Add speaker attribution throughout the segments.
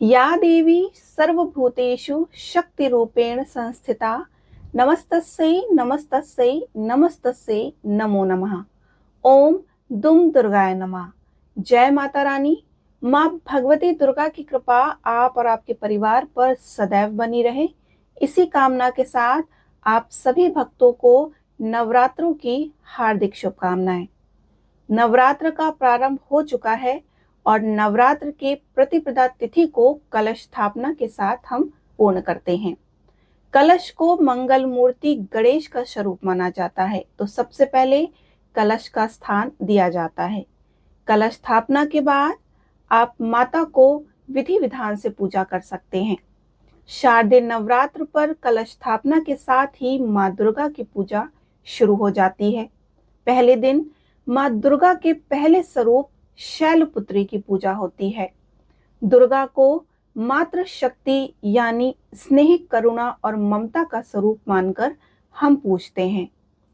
Speaker 1: या देवी सर्वभूतेषु शक्तिरूपेण संस्थिता नमस्तस्यै नमस्तस्यै नमस्तस्यै नमो नमः। ओम दुम दुर्गाय नमः। जय माता रानी। माँ भगवती दुर्गा की कृपा आप और आपके परिवार पर सदैव बनी रहे, इसी कामना के साथ आप सभी भक्तों को नवरात्रों की हार्दिक शुभकामनाएं। नवरात्र का प्रारंभ हो चुका है और नवरात्र के प्रतिपदा तिथि को कलश स्थापना के साथ हम पूर्ण करते हैं। कलश को मंगल मूर्ति गणेश का स्वरूप माना जाता है, तो सबसे पहले कलश का स्थान दिया जाता है। कलश स्थापना के बाद आप माता को विधि विधान से पूजा कर सकते हैं। शारदीय नवरात्र पर कलश स्थापना के साथ ही माँ दुर्गा की पूजा शुरू हो जाती है। पहले दिन माँ दुर्गा के पहले स्वरूप शैलपुत्री की पूजा होती है। दुर्गा को मातृ शक्ति यानी स्नेह, करुणा और ममता का स्वरूप मानकर हम पूजते हैं।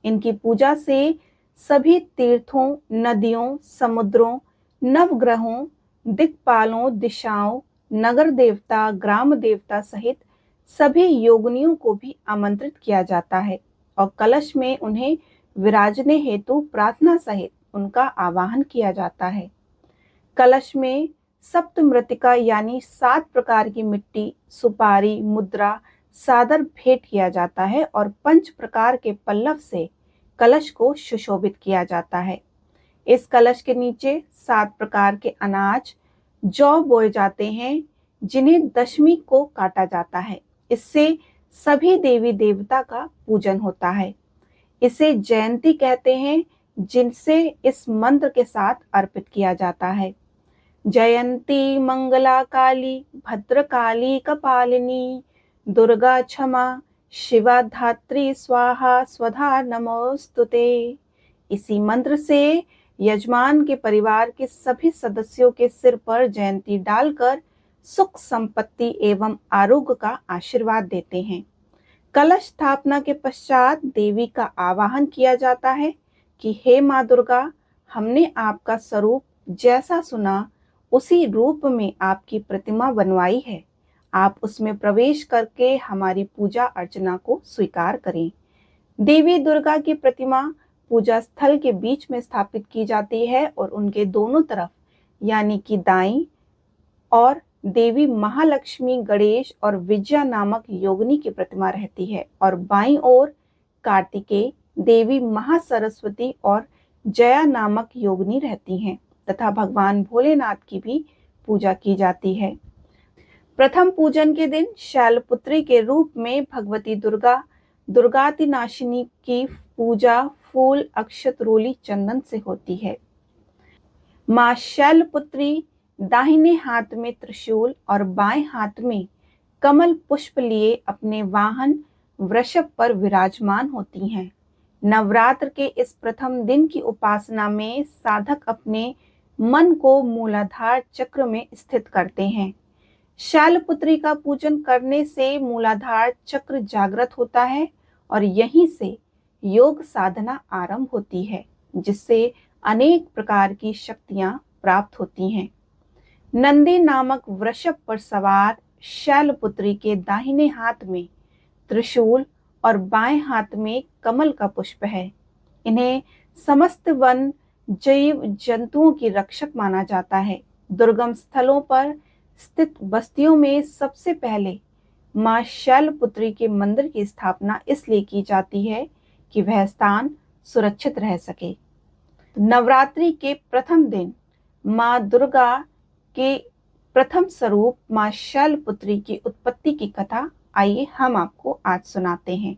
Speaker 1: इनकी पूजा से सभी तीर्थों, नदियों, समुद्रों, नवग्रहों, दिक्पालों, दिशाओं, नगर देवता, ग्राम देवता सहित सभी योगिनियों को भी आमंत्रित किया जाता है और कलश में उन्हें विराजने हेतु प्रार्थना सहित उनका आवाहन किया जाता है। कलश में सप्त मृतिका यानी 7 प्रकार की मिट्टी, सुपारी, मुद्रा, सादर भेंट किया जाता है और 5 प्रकार के पल्लव से कलश को सुशोभित किया जाता है। इस कलश के नीचे 7 प्रकार के अनाज, जौ बोए जाते हैं, जिन्हें दशमी को काटा जाता है। इससे सभी देवी देवता का पूजन होता है। इसे जयंती कहते हैं, जिनसे इस मंत्र के साथ अर्पित किया जाता है। जयंती मंगला काली भद्रकाली कपालिनी दुर्गा क्षमा शिवा धात्री स्वाहा स्वधा नमोस्तुते। इसी मंत्र से यजमान के परिवार के सभी सदस्यों के सिर पर जयंती डालकर सुख संपत्ति एवं आरोग्य का आशीर्वाद देते हैं। कलश स्थापना के पश्चात देवी का आवाहन किया जाता है कि हे माँ दुर्गा, हमने आपका स्वरूप जैसा सुना उसी रूप में आपकी प्रतिमा बनवाई है। आप उसमें प्रवेश करके हमारी पूजा अर्चना को स्वीकार करें। देवी दुर्गा की प्रतिमा पूजा स्थल के बीच में स्थापित की जाती है और उनके दोनों तरफ यानी कि दाईं और देवी महालक्ष्मी, गणेश और विजया नामक योगिनी की प्रतिमा रहती है और बाईं ओर कार्तिकेय, देवी महासरस्वती और जया नामक योगिनी रहती हैं तथा भगवान भोलेनाथ की भी पूजा की जाती है। प्रथम पूजन के दिन शैलपुत्री के रूप में भगवती दुर्गा, दुर्गातिनाशिनी की पूजा फूल, अक्षत, रोली, चंदन से होती है। माँ शैलपुत्री दाहिने हाथ में त्रिशूल और बाएं हाथ में कमल पुष्प लिए अपने वाहन वृषभ पर विराजमान होती हैं। नवरात्र के इस प्रथम दिन की उपासना में साधक अपने मन को मूलाधार चक्र में स्थित करते हैं। शैलपुत्री का पूजन करने से मूलाधार चक्र जागृत होता है और यहीं से योग साधना आरंभ होती है, जिससे अनेक प्रकार की शक्तियां प्राप्त होती हैं। नंदी नामक वृषभ पर सवार शैलपुत्री के दाहिने हाथ में त्रिशूल और बाएं हाथ में कमल का पुष्प है। इन्हें समस्त वन जीव जंतुओं की रक्षक माना जाता है। दुर्गम स्थलों पर स्थित बस्तियों में सबसे पहले माँ शैलपुत्री के मंदिर की स्थापना इसलिए की जाती है कि वह स्थान सुरक्षित रह सके। नवरात्रि के प्रथम दिन माँ दुर्गा के प्रथम स्वरूप माँ शैलपुत्री की उत्पत्ति की कथा आइए हम आपको आज सुनाते हैं।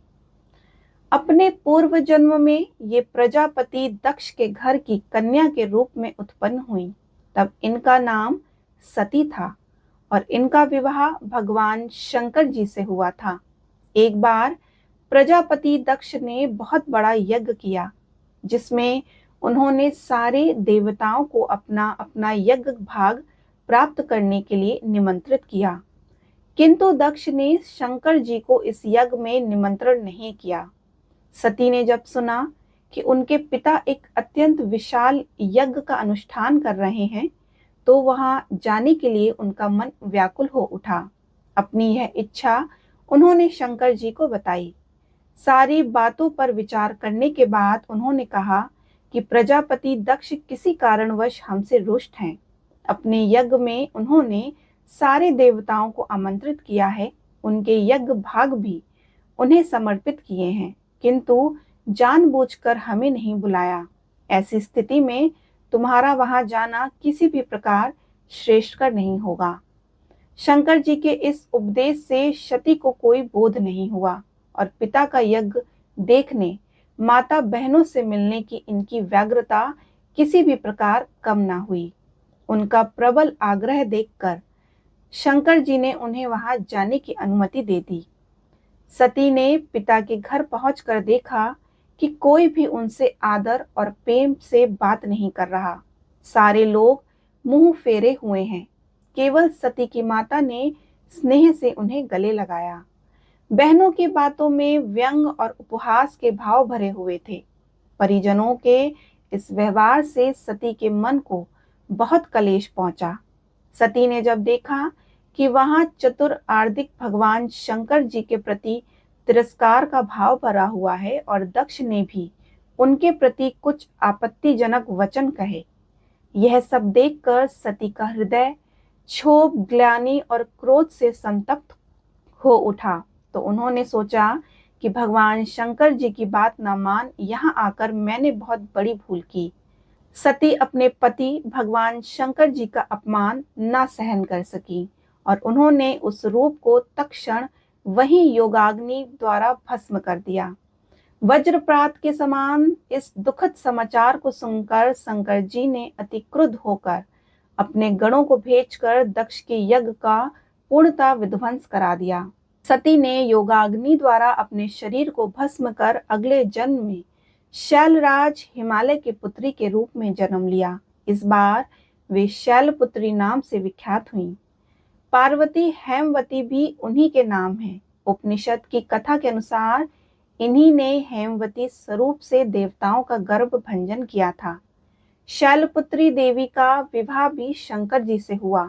Speaker 1: अपने पूर्व जन्म में ये प्रजापति दक्ष के घर की कन्या के रूप में उत्पन्न हुई। तब इनका नाम सती था और इनका विवाह भगवान शंकर जी से हुआ था। एक बार प्रजापति दक्ष ने बहुत बड़ा यज्ञ किया, जिसमें उन्होंने सारे देवताओं को अपना अपना यज्ञ भाग प्राप्त करने के लिए निमंत्रित किया, किंतु दक्ष ने शंकर जी को इस यज्ञ में निमंत्रण नहीं किया। सती ने जब सुना कि उनके पिता एक अत्यंत विशाल यज्ञ का अनुष्ठान कर रहे हैं, तो वहां जाने के लिए उनका मन व्याकुल हो उठा। अपनी यह इच्छा उन्होंने शंकर जी को बताई। सारी बातों पर विचार करने के बाद उन्होंने कहा कि प्रजापति दक्ष किसी कारणवश हमसे रुष्ट हैं। अपने यज्ञ में उन्होंने सारे देवताओं को आमंत्रित किया है, उनके यज्ञ भाग भी उन्हें समर्पित किए हैं, किंतु जानबूझकर हमें नहीं बुलाया। ऐसी स्थिति में तुम्हारा वहां जाना किसी भी प्रकार श्रेष्ठकर नहीं होगा। शंकर जी के इस उपदेश से सती को कोई बोध नहीं हुआ और पिता का यज्ञ देखने, माता बहनों से मिलने की इनकी व्यग्रता किसी भी प्रकार कम ना हुई। उनका प्रबल आग्रह देखकर शंकर जी ने उन्हें वहां जाने की अनुमति दे दी। सती ने पिता के घर पहुंचकर देखा कि कोई भी उनसे आदर और प्रेम से बात नहीं कर रहा। सारे लोग मुंह फेरे हुए हैं। केवल सती की माता ने स्नेह से उन्हें गले लगाया। बहनों की बातों में व्यंग और उपहास के भाव भरे हुए थे। परिजनों के इस व्यवहार से सती के मन को बहुत कलेश पहुंचा। सती ने जब देखा कि वहां चतुर आर्दिक भगवान शंकर जी के प्रति तिरस्कार का भाव भरा हुआ है और दक्ष ने भी उनके प्रति कुछ आपत्तिजनक वचन कहे, यह सब देखकर सती का हृदय क्षोभ, ग्लानि और क्रोध से संतप्त हो उठा। तो उन्होंने सोचा कि भगवान शंकर जी की बात न मान यहाँ आकर मैंने बहुत बड़ी भूल की। सती अपने पति भगवान शंकर जी का अपमान न सहन कर सकी और उन्होंने उस रूप को तत्क्षण वही योगाग्नि द्वारा भस्म कर दिया। वज्रप्रात के समान इस दुखद समाचार को सुनकर शंकर जी ने अति क्रुद्ध होकर अपने गणों को भेजकर दक्ष के यज्ञ का पूर्णतः विध्वंस करा दिया। सती ने योगाग्नि द्वारा अपने शरीर को भस्म कर अगले जन्म में शैलराज हिमालय के पुत्री के रूप में जन्म लिया। इस बार वे शैलपुत्री नाम से विख्यात हुईं। पार्वती हेमवती भी उन्हीं के नाम है। उपनिषद की कथा के अनुसार इन्हीं ने हेमवती स्वरूप से देवताओं का गर्भ भंजन किया था। शैलपुत्री देवी का विवाह भी शंकर जी से हुआ।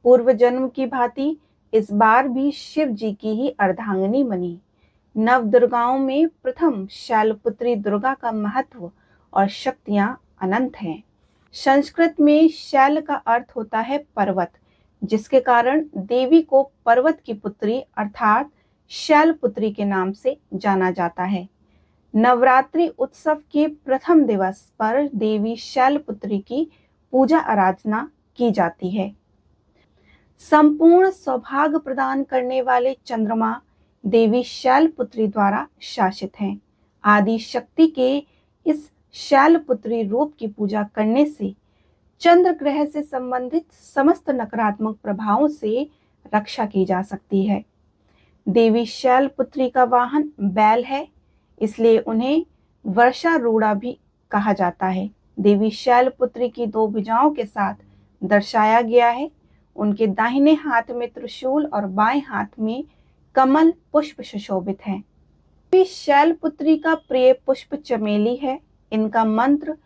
Speaker 1: पूर्व जन्म की भांति इस बार भी शिव जी की ही अर्धांगिनी बनी। नव दुर्गाओं में प्रथम शैलपुत्री दुर्गा का महत्व और शक्तियां अनंत हैं। संस्कृत में शैल का अर्थ होता है पर्वत, जिसके कारण देवी को पर्वत की पुत्री अर्थात शैलपुत्री के नाम से जाना जाता है। नवरात्रि उत्सव के प्रथम दिवस पर देवी शैलपुत्री की पूजा आराधना की जाती है। संपूर्ण सौभाग्य प्रदान करने वाले चंद्रमा देवी शैलपुत्री द्वारा शासित हैं। आदि शक्ति के इस शैलपुत्री रूप की पूजा करने से चंद्र ग्रह से संबंधित समस्त नकारात्मक प्रभावों से रक्षा की जा सकती है। देवी शैलपुत्री का वाहन बैल है, इसलिए उन्हें वर्षारूढ़ा भी कहा जाता है। देवी शैलपुत्री की दो भुजाओं के साथ दर्शाया गया है। उनके दाहिने हाथ में त्रिशूल और बाएं हाथ में कमल पुष्प सुशोभित हैं। देवी शैलपुत्री का प्रिय पुष्प चमेली है। इनका मंत्र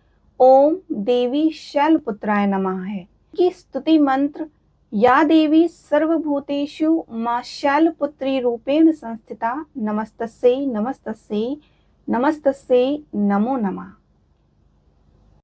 Speaker 1: ओम देवी शैलपुत्राय नमः है। की स्तुति मंत्र या देवी सर्वभूतेषु मां शैलपुत्री रूपेण संस्थिता नमस्तस्यै नमस्तस्यै नमस्तस्यै नमो नमः।